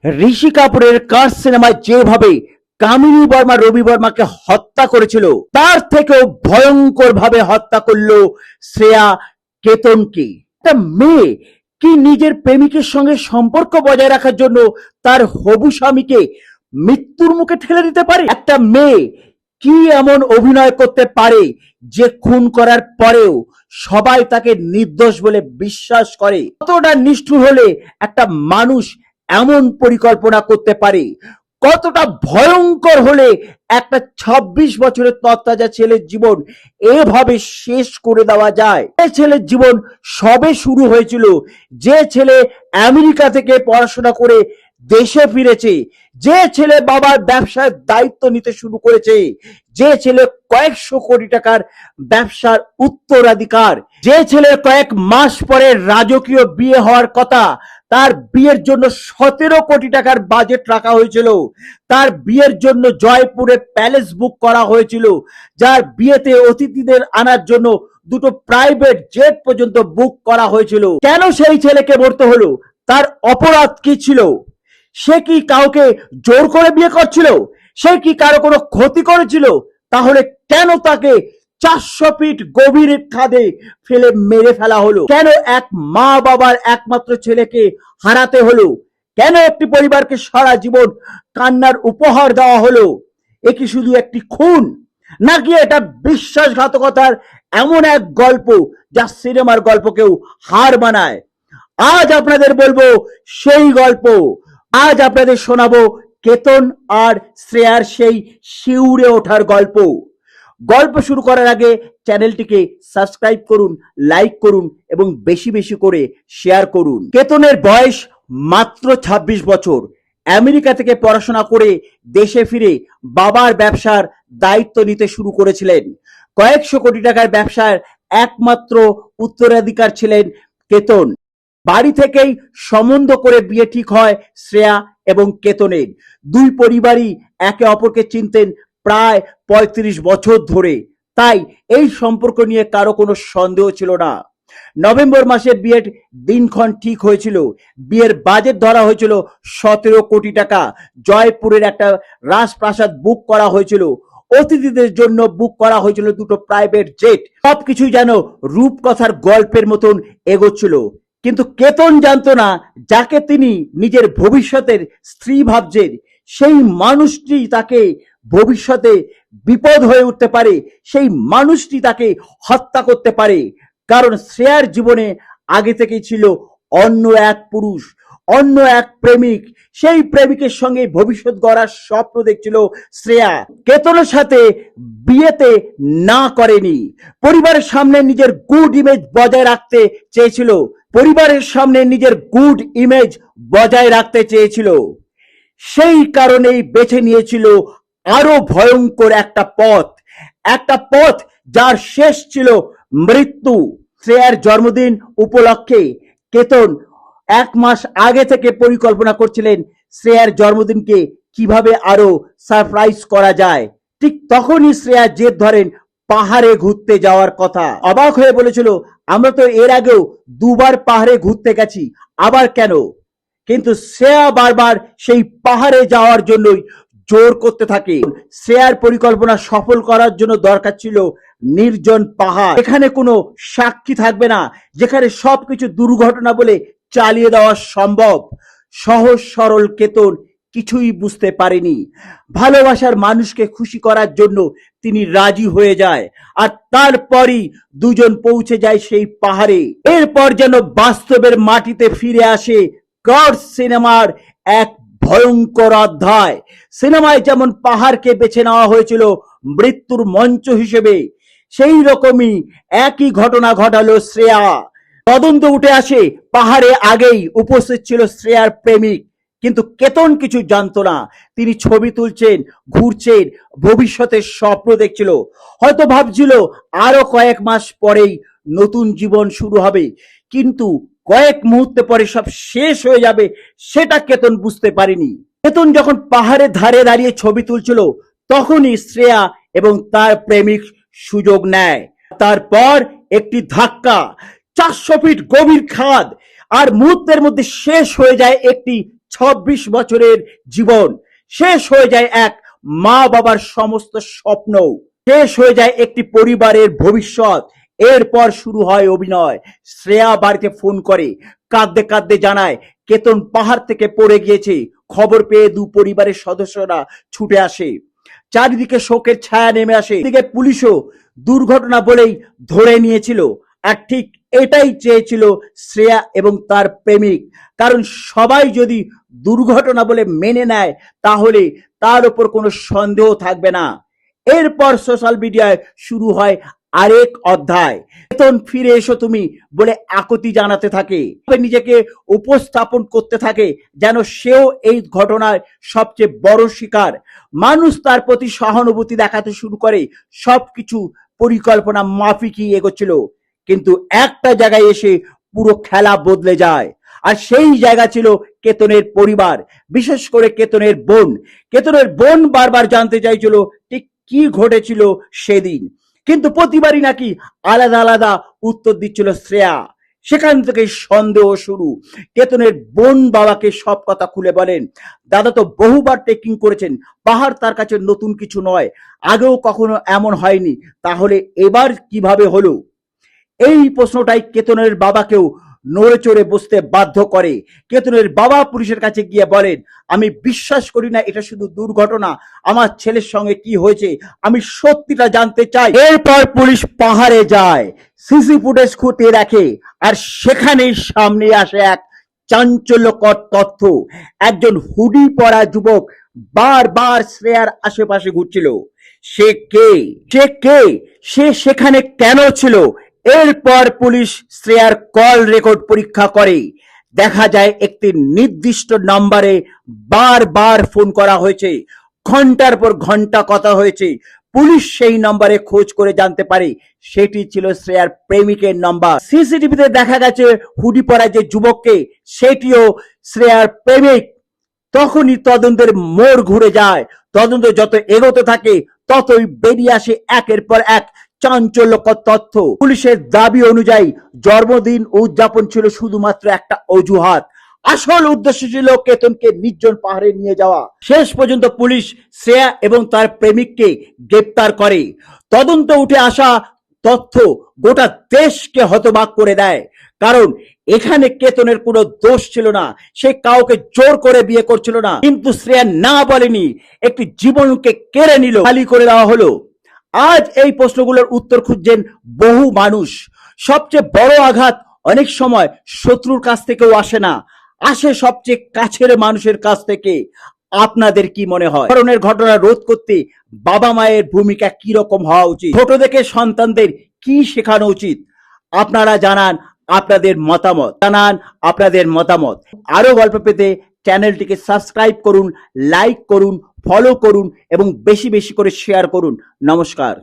ঋষি কাপুরের কার্স সিনেমায় যেভাবে কামিনী বর্মা রবি বর্মাকে হত্যা করেছিল, তার থেকেও ভয়ঙ্কর ভাবে হত্যা করলো শ্রেয়া কেতনকে। একটা মেয়ে কি নিজের প্রেমিকের সঙ্গে সম্পর্ক বজায় রাখার জন্য তার হবু স্বামীকে মৃত্যুর মুখে ঠেলে দিতে পারে? একটা মেয়ে কি এমন অভিনয় করতে পারে যে খুন করার পরেও সবাই তাকে নির্দোষ বলে বিশ্বাস করে? কতটা নিষ্ঠুর হলে একটা মানুষ এমন পরিকল্পনা করতে পারে? কতটা ভয়ঙ্কর হলে একটা ২৬ বছরের তত্তাজা ছেলের জীবন এভাবে শেষ করে দেওয়া যায়? যে ছেলের জীবন সবে শুরু হয়েছিল, যে ছেলে আমেরিকা থেকে পড়াশোনা করে দেশে ফিরেছে, যে ছেলে বাবার ব্যবসার দায়িত্ব নিতে শুরু করেছে, যে ছেলে কয়েকশো কোটি টাকার ব্যবসার উত্তরাধিকার, যে ছেলের কয়েক মাস পরে রাজকীয় বিয়ে হওয়ার কথা, তার বিয়ের জন্য ১৭ কোটি টাকার বাজেট রাখা হয়েছিল, তার বিয়ের জন্য জয়পুরে প্যালেস বুক করা হয়েছিল, যার বিয়েতে অতিথিদের আনার জন্য দুটো প্রাইভেট জেট পর্যন্ত বুক করা হয়েছিল, কেন সেই ছেলেকে মরতে হলো? তার অপরাধ কি ছিল? সে কি কাউকে জোর করে বিয়ে করছিল? সে কি কারো কোনো ক্ষতি করেছিল? তাহলে কেন তাকে ৪০০ ফিট গভীর খাদে ফেলে মেরে ফেলা হলো? কেন এক মা বাবার একমাত্র ছেলেকে হারাতে হলো? কেন একটি পরিবারকে সারা জীবন কান্নার উপহার দেওয়া হলো? এ কি শুধু একটি খুন, নাকি এটা বিশ্বাসঘাতকতার এমন এক গল্প যা সিনেমার গল্পকেও হার মানায়? আজ আপনাদের বলবো সেই গল্প। আজ আপনাদের শোনাবো কেতন আর শ্রেয়ার সেই শিউরে ওঠার গল্প। গল্প শুরু করার আগে চ্যানেলটিকে সাবস্ক্রাইব করুন, লাইক করুন এবং বেশি বেশি করে শেয়ার করুন। কেতনের বয়স মাত্র ২৬ বছর। আমেরিকা থেকে পড়াশোনা করে দেশে ফিরে বাবার ব্যবসার দায়িত্ব নিতে শুরু করেছিলেন। কয়েকশো কোটি টাকার ব্যবসার একমাত্র উত্তরাধিকার ছিলেন কেতন। বাড়ি থেকেই সম্বন্ধ করে বিয়ে ঠিক হয় শ্রেয়া এবং কেতনের। দুই পরিবারই একে অপরকে চিনতেন প্রায় ৩৫ বছর ধরে, তাই এই সম্পর্ক নিয়ে কারো কোনো সন্দেহ ছিল না। নভেম্বর মাসে বিয়ের দিনক্ষণ ঠিক হয়েছিল। বিয়ের বাজেট ধরা হয়েছিল ১৭ কোটি টাকা। জয়পুরের একটা রাজপ্রাসাদ বুক করা হয়েছিল। অতিথিদের জন্য বুক করা হয়েছিল দুটো প্রাইভেট জেট। সবকিছুই যেন রূপকথার গল্পের মতন এগোচ্ছিল। কিন্তু কেতন জানতো না, যাকে তিনি নিজের ভবিষ্যতের স্ত্রী ভাবছেন, সেই মানুষটি তাকে ভবিষ্যতে বিপদ হয়ে উঠতে পারে। সেই মানুষটি তাকে হত্যা করতে পারে। কারণ শ্রেয়ার জীবনে আগে থেকেই ছিল অন্য এক পুরুষ, অন্য এক প্রেমিক। সেই প্রেমিকের সঙ্গে ভবিষ্যৎ গড়ার স্বপ্ন দেখছিল শ্রেয়া। কেতনের সাথে বিয়েতে না করেনি। পরিবারের সামনে নিজের গুড ইমেজ বজায় রাখতে চেয়েছিল। পরিবারের সামনে নিজের গুড ইমেজ বজায় রাখতে চেয়েছিল। সেই কারণেই বেছে নিয়েছিল আরো ভয়ঙ্কর একটা পথ, একটা পথ যার শেষ ছিল মৃত্যু। শ্রেয়ার জন্মদিন উপলক্ষে কেতন ১ মাস আগে থেকে পরিকল্পনা করছিলেন শ্রেয়ার জন্মদিনকে কিভাবে আরো সারপ্রাইজ করা যায়। ঠিক তখনই শ্রেয়া জেদ ধরেন পাহাড়ে ঘুরতে যাওয়ার কথা। অবাক হয়ে বলেছিল, আমরা তো এর আগেও ২বার পাহাড়ে ঘুরতে গেছি, আবার কেন? কিন্তু শ্রেয়া বারবার সেই পাহাড়ে যাওয়ার জন্যই জোর করতে থাকে। শ্রেয়ার পরিকল্পনা সফল করার জন্য দরকার ছিল নির্জন পাহাড়, এখানে কোনো সাক্ষী থাকবে না, যেখানে সবকিছু দুর্ঘটনা বলে চালিয়ে দেওয়া সম্ভব। সহজ সরল কেতন কিছুই বুঝতে পারেনি। ভালোবাসার মানুষকে খুশি করার জন্য তিনি রাজি হয়ে যায়, আর তারপরই দুজন পৌঁছে যায় সেই পাহাড়ে। এরপর যেন বাস্তবের মাটিতে ফিরে আসে গড সিনেমার এক ভয়ঙ্কর অধ্যায়। সিনেমায় যেমন পাহাড়কে বেছে নেওয়া হয়েছিল মৃত্যুর মঞ্চ হিসেবে, সেই রকমই একই ঘটনা ঘটালো শ্রেয়া। তদন্ত উঠে আসে পাহাড়ে আগেই উপস্থিত ছিল শ্রেয়ার প্রেমিক, কিন্তু কেতন কিছু জানতো না। তিনি ছবি তুলছেন, ঘুরছেন, ভবিষ্যতের স্বপ্ন দেখছিল। হয়তো ভাবছিল আরো কয়েক মাস পরেই নতুন জীবন শুরু হবে, কিন্তু কয়েক মুহূর্তে পরে সব শেষ হয়ে যাবে সেটা কেতন বুঝতে পারেনি। কেতন যখন পাহাড়ের ধারে দাঁড়িয়ে ছবি তুলছিল, তখনই শ্রেয়া এবং তার প্রেমিক সুযোগ নেয়। তারপর একটি ধাক্কা, ৪০০ ফিট গভীর খাদ, আর মুহূর্তের মধ্যে শেষ হয়ে যায় একটি 26 বছরের জীবন শেষ হয়ে যায়, এক মা বাবার সমস্ত স্বপ্ন শেষ হয়ে যায়, একটি পরিবারের ভবিষ্যৎ। এরপর শুরু হয় অভিনয়। শ্রেয়া বাড়িতে ফোন করে কাঁদতে কাঁদতে জানায় কেতন পাহাড় থেকে পড়ে গিয়েছে। খবর পেয়ে দু পরিবারের সদস্যরা ছুটে আসে। চারিদিকে শোকের ছায়া নেমে আসে। এদিকে পুলিশও দুর্ঘটনা বলেই ধরে নিয়েছিল। আর ঠিক এটাই চেয়েছিল শ্রেয়া এবং তার প্রেমিক। কারণ সবাই যদি দুর্ঘটনা বলে মেনে নেয় তাহলে তার উপর কোনো সন্দেহ থাকবে না। এরপর সোশ্যাল মিডিয়ায় শুরু হয় আরেক অধ্যায়। কেতন ফিরে এসো তুমি বলে আকুতি জানাতে থাকে, নিজেকে উপস্থাপন করতে থাকে যেন সেও এই ঘটনার সবচেয়ে বড় শিকার। মানুষ তার প্রতি সহানুভূতি দেখাতে শুরু করে। সবকিছু পরিকল্পনা মাফিকই এগোচ্ছিল, কিন্তু একটা জায়গায় এসে পুরো খেলা বদলে যায়। আর সেই জায়গা ছিল কেতনের পরিবার, বিশেষ করে কেতনের বোন। কেতনের বোন বারবার জানতে চাইছিল ঠিক কি ঘটেছিল সেদিন, কিন্তু প্রতিবারই নাকি আলাদা আলাদা উত্তর দিচ্ছিল শ্রেয়া। সেখান থেকে সন্দেহ শুরু। কেতনের বোন বাবাকে সব কথা খুলে বলেন, দাদা তো বহুবার ট্রেকিং করেছেন, পাহাড় তার কাছে নতুন কিছু নয়, আগেও কখনো এমন হয়নি, তাহলে এবার কিভাবে হলো? এই প্রশ্নটাই কেতনের বাবাকেও নড়ে চড়ে বসতে বাধ্য করে। কেতনের বাবা পুলিশের কাছে গিয়ে বলেন, আমি বিশ্বাস করি না এটা শুধু দুর্ঘটনা, আমার ছেলের সঙ্গে কি হয়েছে আমি সত্যিটা জানতে চাই। এরপর পুলিশ পাহাড়ে যায়, সিসি ফুটেজ খতিয়ে দেখে, আর সেখানেই সামনে আসে এক চাঞ্চল্যকর তথ্য। একজন হুডি পরা যুবক বারবার শ্রেয়ার আশেপাশে ঘুরছিল। সে কে? সে সেখানে কেন ছিল? এরপর পুলিশ শ্রেয়ার কল রেকর্ড পরীক্ষা করে। দেখা যায় একটি নির্দিষ্ট নম্বরে বারবার ফোন করা হয়েছে, ঘন্টার পর ঘন্টা কথা হয়েছে। পুলিশ সেই নম্বরে খোঁজ করে জানতে পারে সেটি ছিল শ্রেয়ার প্রেমিকের নম্বর। সিসিটিভিতে দেখা গেছে হুডি পরা যে যুবককে সেটিও শ্রেয়ার প্রেমিক। তখনই তদন্তের মোড় ঘুরে যায়। তদন্ত যত এগোতে থাকে ততই বেরিয়ে আসে একের পর এক চাঞ্চল্যকর তথ্য। পুলিশের দাবি অনুযায়ী জন্মদিন উদযাপন ছিল শুধুমাত্র একটা অজুহাত। আসল উদ্দেশ্য ছিল কেতনকে নির্জন পাহাড়ে নিয়ে যাওয়া। শেষ পর্যন্ত পুলিশ শ্রেয়া এবং তার প্রেমিককে গ্রেপ্তার করে। তদন্ত উঠে আসা তথ্য গোটা দেশকে হতবাক করে দেয়। কারণ এখানে কেতনের কোনো দোষ ছিল না, সে কাউকে জোর করে বিয়ে করছিল না। কিন্তু শ্রেয়া না বলেনি, একটি জীবনকে কেড়ে নিল, খালি করে দেওয়া হলো। আজ এই প্রশ্নগুলোর উত্তর খুঁজছেন বহু মানুষ। সবচেয়ে বড় আঘাত অনেক সময় শত্রুর কাছ থেকেও আসে না, আসে সবচেয়ে কাছের মানুষের কাছ থেকে। আপনাদের কি মনে হয় ধরনের ঘটনা রোধ করতে বাবা মায়ের ভূমিকা কি রকম হওয়া উচিত? ছোট থেকে সন্তানদের কি শেখানো উচিত? আপনারা জানান আপনাদের মতামত। আরো গল্প পেতে চ্যানেলটিকে সাবস্ক্রাইব করুন, লাইক করুন, ফলো করুন এবং বেশি বেশি করে শেয়ার করুন। নমস্কার।